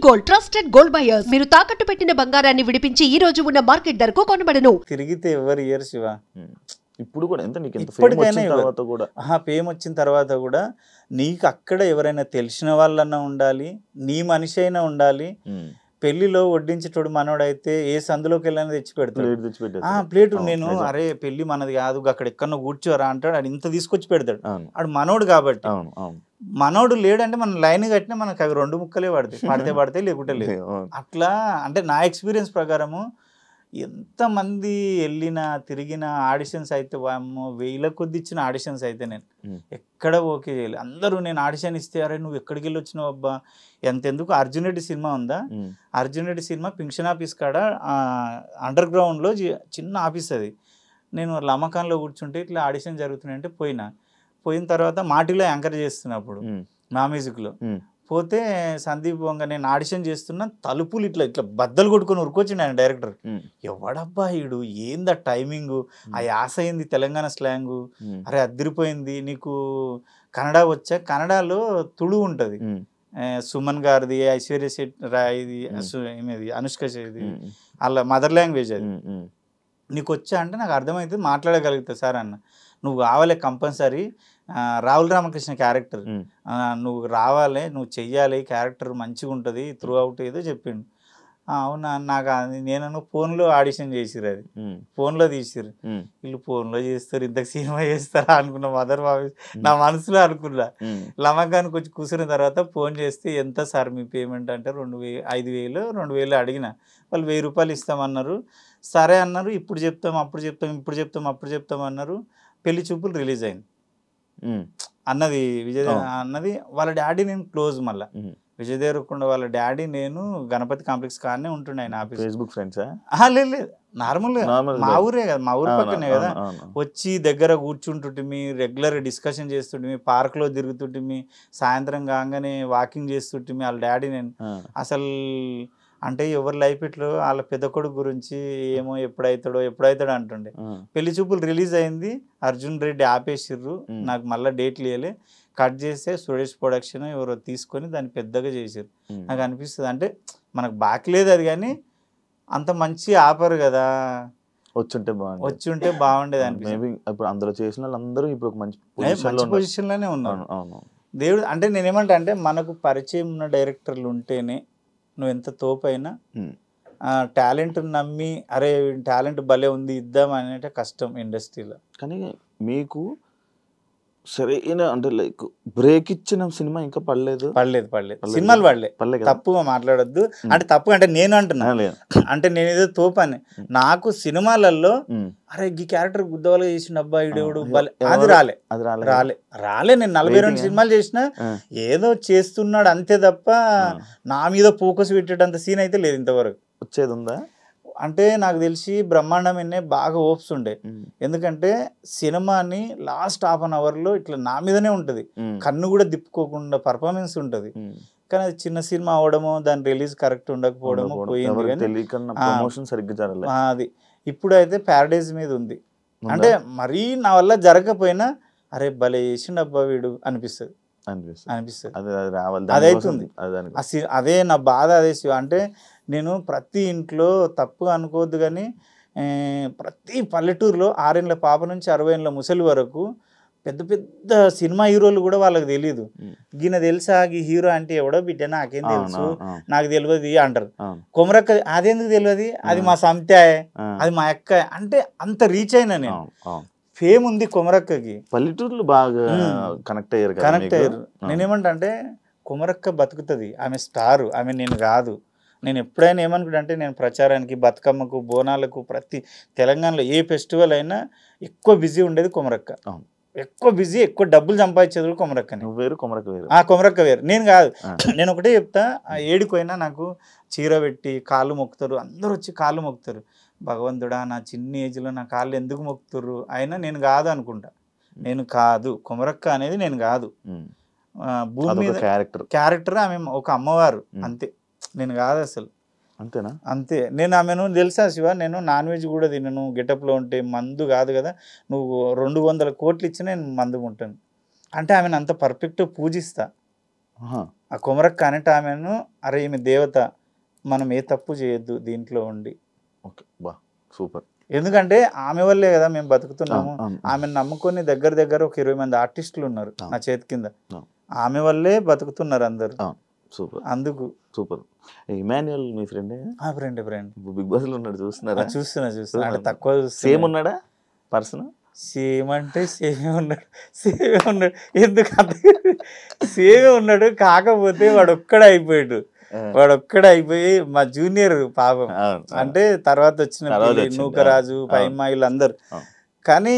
Gold trusted gold buyers మీరు తాకట్టు పెట్టిన బంగారాన్ని విడిపించి ఈ రోజు ఉన్న మార్కెట్ ధరకు కొనబడను. తిరిగితే ఎవరు ఇయర్ శివ ఇప్పుడు కూడా ఎంత నీకు ఫేమ్ వచ్చిన తర్వాత కూడా నీకు అక్కడ ఎవరైనా తెలిసిన వాళ్ళన్నా ఉండాలి, నీ మనిషి అయినా ఉండాలి. పెళ్లిలో వడ్డించేటోడు మనోడైతే ఏ సందులోకి వెళ్ళని తెచ్చి పెడతాడు ప్లేట్. నేను అరే పెళ్లి మనది కాదు అక్కడ ఎక్కడో కూర్చోరా అంటాడు, ఆడు ఇంత తీసుకొచ్చి పెడతాడు. ఆడు మనోడు కాబట్టి. మనోడు లేడంటే మనం లైన్ కట్టినా మనకు అవి 2 ముక్కలే పడతాయి పడితే లేకుంటే లేదు. అట్లా అంటే నా ఎక్స్పీరియన్స్ ప్రకారము ఎంతమంది వెళ్ళినా తిరిగిన ఆడిషన్స్ అయితే వేల కొద్ది ఇచ్చిన ఆడిషన్స్ అయితే నేను ఎక్కడ ఓకే చేయలేదు. అందరూ నేను ఆడిషన్ ఇస్తే అరే నువ్వు ఎక్కడికి వెళ్ళి వచ్చినావు అబ్బా ఎంతెందుకు. అర్జున్ రెడ్డి సినిమా ఉందా, అర్జున్ రెడ్డి సినిమా పింక్షన్ ఆఫీస్ కాడ అండర్ గ్రౌండ్లో చిన్న ఆఫీస్ అది. నేను లమకాన్లో కూర్చుంటే ఇట్లా ఆడిషన్ జరుగుతున్నాయంటే పోయిన తర్వాత మాటిలో యాంకర్ చేస్తున్నప్పుడు మా మ్యూజిక్లో పోతే సందీప్ వంగ నేను ఆడిషన్ చేస్తున్నా, తలుపులు ఇట్లా బద్దలు కొట్టుకొని ఉరుకొచ్చిండు ఆయన డైరెక్టర్. ఎవడబ్బా ఈడు, ఏందా టైమింగ్, ఆ యాస అయింది తెలంగాణ స్లాంగు, అరే అదిరిపోయింది. నీకు కన్నడ వచ్చా, కన్నడలో తుడు ఉంటుంది సుమన్ గారిది, ఐశ్వర్య రాయ్ది, అనుష్క చేది, వాళ్ళ మదర్ లాంగ్వేజ్ అది. నీకు వచ్చా అంటే నాకు అర్థమవుతుంది, మాట్లాడగలుగుతా సార్ అన్న. నువ్వు కావాలి కంపల్సరీ, రాహుల్ రామకృష్ణ క్యారెక్టర్ నువ్వు రావాలి, నువ్వు చెయ్యాలి, క్యారెక్టర్ మంచిగా ఉంటుంది త్రూ అవుట్ ఏదో చెప్పిండు. అవునా నాకు నేను ఫోన్లో ఆడిషన్ చేసిరు, అది ఫోన్లో తీసిరు. వీళ్ళు ఫోన్లో చేస్తారు ఇంతకు సినిమా చేస్తారా అనుకున్నా, మదర్ బాబు నా మనసులో అనుకున్నా. లమకానికి వచ్చి కూర్చున్న తర్వాత ఫోన్ చేస్తే ఎంత సార్ మీ పేమెంట్ అంటే 5,000 అడిగిన. వాళ్ళు 1,000 రూపాయలు ఇస్తామన్నారు. సరే అన్నారు, ఇప్పుడు చెప్తాం అప్పుడు చెప్తాం అన్నారు. పెళ్లి చూపులు రిలీజ్ అయింది అన్నది విజయ్ అన్నది. వాళ్ళ డాడీ నేను క్లోజ్, మళ్ళీ విజయ్ దేవరకొండ వాళ్ళ డాడీ నేను గణపతి కాంప్లెక్స్ కాడనే ఉంటుండే ఆయన ఆఫీస్. ఫేస్బుక్ ఫ్రెండ్సా? లేదు నార్మల్ మా ఊరే కదా, మా ఊరు పక్కనే కదా. వచ్చి దగ్గర కూర్చుంటుంటిమి, రెగ్యులర్ డిస్కషన్ చేస్తుంటిమి, పార్క్లో తిరుగుతుంటిమి, సాయంత్రం కాగానే వాకింగ్ చేస్తుంటిమి. వాళ్ళ డాడీ నేను అసలు అంటే ఎవరి లైఫ్ ఇట్లో వాళ్ళ పెద్ద కొడుకు గురించి ఏమో ఎప్పుడైతాడో అంటుండే. పెళ్లి చూపులు రిలీజ్ అయింది, అర్జున్ రెడ్డి ఆపేసిర్రు, నాకు మళ్ళీ డేట్లు ఇవ్వలే. కట్ చేస్తే సురేష్ ప్రొడక్షన్ ఎవరో తీసుకొని దాన్ని పెద్దగా చేసారు. నాకు అనిపిస్తుంది అంటే మనకు బాకలేదు అది, కానీ అంత మంచి ఆపరు కదా, వచ్చుంటే బాగుండేది అనిపిస్తుంది. ఇప్పుడు అందులో చేసిన వాళ్ళందరూ ఇప్పుడు మంచి పొజిషన్లోనే ఉన్నారు. దేవుడు అంటే నేనేమంటా అంటే మనకు పరిచయం ఉన్న డైరెక్టర్లు ఉంటేనే నువ్వు ఎంత తోపైనా టాలెంట్ నమ్మి అరే టాలెంట్ భలే ఉంది ఇద్దాం అనేటే కష్టం ఇండస్ట్రీలో. కానీ మీకు సరైన అంటే లైక్ బ్రేక్ ఇచ్చిన సినిమా ఇంకా పడలేదు. సినిమాలు పడలే. తప్పుగా మాట్లాడొద్దు అంటే తప్పు అంటే నేను అంటున్నా, అంటే నేను ఏదో తోపని. నాకు సినిమాలలో అరే ఈ క్యారెక్టర్ గుద్దవాళ్ళగా చేసిన అబ్బా ఇడేవుడు అది రాలే. నేను 42 సినిమాలు చేసిన ఏదో చేస్తున్నాడు అంతే తప్ప నా మీద ఫోకస్ పెట్టేటంత సీన్ అయితే లేదు ఇంతవరకు. వచ్చేది ఉందా అంటే నాకు తెలిసి బ్రహ్మాండం బాగా ఓప్స్ ఉండే. ఎందుకంటే సినిమాని లాస్ట్ ½ ఇట్లా నా మీదనే ఉంటుంది, కన్ను కూడా దిప్పుకోకుండా పర్ఫార్మెన్స్ ఉంటుంది. కానీ అది చిన్న సినిమా అవడమో దాని రిలీజ్ కరెక్ట్ ఉండకపోవడమో పోయింది. అది ఇప్పుడు అయితే ప్యారడైజ్ మీద ఉంది. అంటే మరీ నా వల్ల జరగకపోయినా అరే భలే చేసిండు అబ్బా వీడు అనిపిస్తుంది. అదైతుంది. అదే నా బాధ. అదే అంటే నేను ప్రతి ఇంట్లో తప్పుగా అనుకోవద్దు కానీ ప్రతి పల్లెటూరులో 6 ఏళ్ళ పాప నుంచి 60 ఏళ్ళ ముసలి వరకు పెద్ద పెద్ద సినిమా హీరోలు కూడా వాళ్ళకి తెలియదు. ఈయన తెలుసా ఈ హీరో అంటే ఎవడో బిడ్డ నాకేం తెలుసు నాకు తెలియదు అంటారు. కొమరక్క అదెందుకు తెలియదు, అది మా సంత్యాయే, అది మా అక్క అంటే అంత రీచ్ అయినా నేను. ఫేమ్ ఉంది కొమరక్కకి, పల్లెటూరులో బాగా కనెక్ట్ అయ్యారు. నేనేమంటా అంటే కొమరక్క బతుకుతుంది, ఆమె స్టారు, ఆమె నేను కాదు. నేను ఎప్పుడైనా ఏమనుకుంటా అంటే నేను ప్రచారానికి, బతుకమ్మకు, బోనాలకు, ప్రతి తెలంగాణలో ఏ ఫెస్టివల్ అయినా ఎక్కువ బిజీ ఉండేది కొమరక్క. ఎక్కువ బిజీ, ఎక్కువ డబ్బులు సంపాదించేది కూడా కొమరక్కని. కొమరక్క వేరు, నేను కాదు. నేను ఒకటే చెప్తా, ఏడిపోయినా నాకు చీర పెట్టి కాళ్ళు మొక్కుతారు, అందరూ వచ్చి కాళ్ళు మొక్కుతారు. భగవంతుడా నా చిన్న ఏజ్లో నా కాళ్ళు ఎందుకు మొక్కుతుర్రు, అయినా నేను కాదు అనుకుంటా. నేను కాదు, కొమరక్క అనేది నేను కాదు. భూమి మీద క్యారెక్టర్, ఆమె ఒక అమ్మవారు అంతే, నేను కాదు అసలు. అంతేనా? అంతే. నేను ఆమెను తెలుసా శివ, నేను నాన్ వెజ్ కూడా తినను, గెటప్లో ఉంటే మందు కాదు కదా, నువ్వు 200 కోట్లు ఇచ్చినా నేను మందుకుంటాను అంటే ఆమెను అంత పర్ఫెక్ట్ పూజిస్తా. ఆ కొమరక్క అనేట ఆమెను అరే ఈమె దేవత, మనం ఏ తప్పు చేయొద్దు దీంట్లో ఉండి. ఓకే బా సూపర్. ఎందుకంటే ఆమె వల్లే కదా మేము బతుకుతున్నాము. ఆమెను నమ్ముకొని దగ్గర ఒక 20 మంది ఆర్టిస్టులు ఉన్నారు నా చేతి కింద. ఆమె వల్లే బతుకుతున్నారు అందరు. సూపర్, అందుకు సూపర్. ఇమాన్యుయల్ మీ ఫ్రెండే? ఫ్రెండ్ బిగ్ బాస్ లో ఉన్నాడు, చూస్తున్నారా? చూస్తున్నా అంటే తక్కువ సేమ్ ఉన్నాడా పర్సన్? సేమ్ అంటే సేమే ఉన్నాడు ఎందుకంటే సేమే ఉన్నాడు, కాకపోతే వాడు ఒక్కడే అయిపోయి మా జూనియర్ పాపం, అంటే తర్వాత వచ్చిన నూకరాజు పైమ్మ వీళ్ళందరూ. కానీ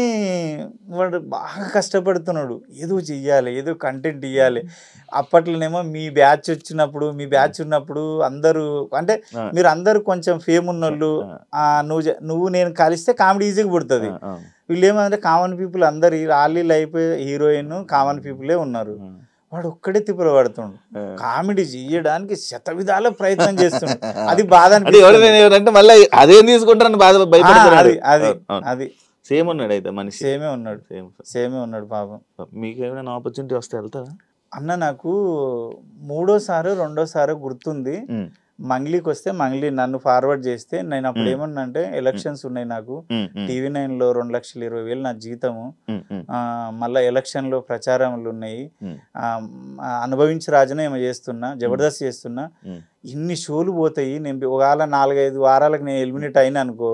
వాడు బాగా కష్టపడుతున్నాడు, ఏదో చెయ్యాలి, ఏదో కంటెంట్ ఇవ్వాలి. అప్పట్లోనేమో మీ బ్యాచ్ ఉన్నప్పుడు అందరూ అంటే మీరు అందరూ కొంచెం ఫేమ్ ఉన్నోళ్ళు, నువ్వు నేను కలిస్తే కామెడీ ఈజీగా పుడుతుంది. వీళ్ళు ఏమంటే కామన్ పీపుల్ అందరు రాళ్ళు అయిపోయి హీరోయిన్ కామన్ పీపులే ఉన్నారు. వాడు ఒక్కడే తిప్పలు పడుతుండు, కామెడీ చెయ్యడానికి శతవిధాల ప్రయత్నం చేస్తుండు. అది బాధ అంటే మళ్ళీ అదేం తీసుకుంటారని బాధ భయపడుతున్నాడు. అది సేమ్ ఉన్నాడు అయితే మనిషి, సేమే ఉన్నాడు పాపం. మీకు ఏమైనా ఆపర్చునిటీ వస్తే వెళ్తారా అన్న? నాకు రెండోసారి గుర్తుంది. మంగ్లీకి వస్తే మంగ్లీ నన్ను ఫార్వర్డ్ చేస్తే నేను అప్పుడు ఏమన్నా అంటే ఎలక్షన్స్ ఉన్నాయి నాకు, TV9లో 2,20,000 నా జీతము, మళ్ళీ ఎలక్షన్లో ప్రచారములు ఉన్నాయి, అనుభవించి రాజనే ఏమో చేస్తున్నా, జబర్దస్త్ చేస్తున్నా, ఇన్ని షోలు పోతాయి, నేను ఒకవేళ 4-5 వారాలకు నేను ఎలిమినేట్ అయినా అనుకో,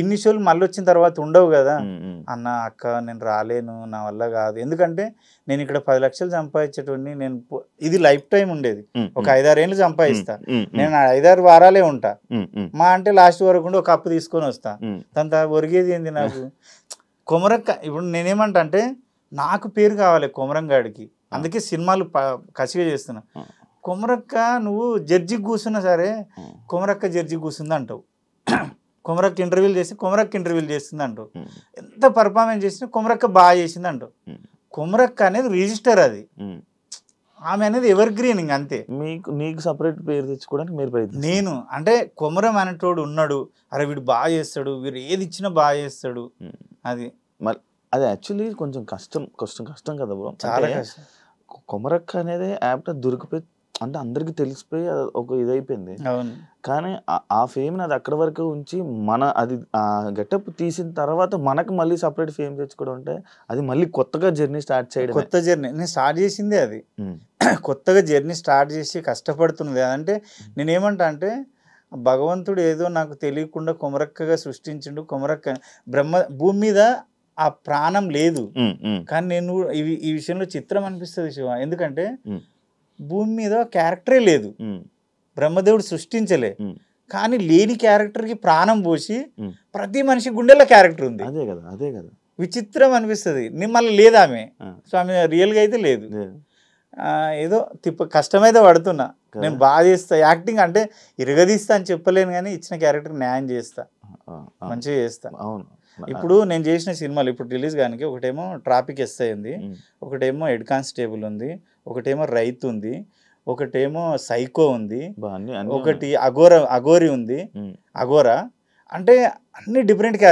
ఇన్ని షోలు మళ్ళీ వచ్చిన తర్వాత ఉండవు కదా అన్న. అక్క నేను రాలేను, నా వల్ల కాదు. ఎందుకంటే నేను ఇక్కడ 10 లక్షలు సంపాదించేటోడిని, నేను ఇది లైఫ్ టైం ఉండేది, ఒక 5-6 ఏళ్ళు సంపాదిస్తా, నేను 5-6 వారాలే ఉంటా, మా అంటే లాస్ట్ వరకు ఒక అప్పు తీసుకొని వస్తా, దాంతో ఒరిగేది ఏంది నాకు? కొమరక్క ఇప్పుడు నేనేమంటా అంటే నాకు పేరు కావాలి కొమరంగాడికి, అందుకే సినిమాలు కసిగా చేస్తున్నా. కొమరక్క నువ్వు జడ్జికి కూర్చున్నా సరే కొమరక్క జడ్జి కూర్చుంది అంటావు, కొమరక్క ఇంటర్వ్యూలు చేసి కొమరక్క ఇంటర్వ్యూలు చేస్తుంది అంటావు, ఎంత పర్ఫార్మెన్స్ చేసినా కొమరక్క బాగా చేసింది అంటావు. కొమరక్క అనేది రిజిస్టర్, అది ఆమె అనేది ఎవర్ గ్రీనింగ్ అంతే. నీకు సపరేట్ పేరు తెచ్చుకోవడానికి మీరు నేను అంటే కొమరం అనేటోడు ఉన్నాడు, అరే వీడు బాగా చేస్తాడు, వీడు ఏది ఇచ్చినా బాగా చేస్తాడు, అది యాక్చువల్లీ కొంచెం కష్టం కదా బ్రో, చాలా కష్టం. కొమరక్క అనేది యాప్ట్ దొరికిపోయి అంటే అందరికి తెలిసిపోయి ఒక ఇదైపోయింది. కానీ ఆ ఫేమ్ అది అక్కడ వరకు ఉంచి అది ఆ గెటప్ తీసిన తర్వాత మనకు మళ్ళీ సపరేట్ ఫేమ్ తెచ్చుకోవడం అంటే అది మళ్ళీ కొత్తగా జర్నీ స్టార్ట్ చేయడం. కొత్త జర్నీ నేను స్టార్ట్ చేసిందే అది, కొత్తగా జర్నీ స్టార్ట్ చేసి కష్టపడుతున్నది. అంటే నేనేమంటా అంటే భగవంతుడు ఏదో నాకు తెలియకుండా కొమరక్కగా సృష్టించిండు. కొమరక్క భూమి మీద ఆ ప్రాణం లేదు, కానీ నేను ఈ విషయంలో చిత్రం అనిపిస్తుంది శివ. ఎందుకంటే భూమి మీద క్యారెక్టరే లేదు, బ్రహ్మదేవుడు సృష్టించలే, కానీ లేని క్యారెక్టర్కి ప్రాణం పోసి ప్రతి మనిషి గుండెల్లో క్యారెక్టర్ ఉంది. అదే కదా విచిత్రం అనిపిస్తుంది. నేను మళ్ళీ లేదు ఆమె, సో ఆమె రియల్గా అయితే లేదు. ఏదో కష్టమైతే పడుతున్నా, నేను బాగా చేస్తా యాక్టింగ్, అంటే ఇరగదీస్తా అని చెప్పలేను, కానీ ఇచ్చిన క్యారెక్టర్ న్యాయం చేస్తా, మంచిగా చేస్తా. ఇప్పుడు నేను చేసిన సినిమాలు ఇప్పుడు రిలీజ్ కానీ ఒకటేమో ట్రాఫిక్ ఎస్ఐ ఉంది, ఒకటేమో హెడ్ కానిస్టేబుల్ ఉంది, ఒకటేమో రైతు ఉంది, ఒకటేమో సైకో ఉంది, ఒకటి అఘోరి ఉంది. అఘోరా అంటే అన్ని డిఫరెంట్ క్యారెక్టర్.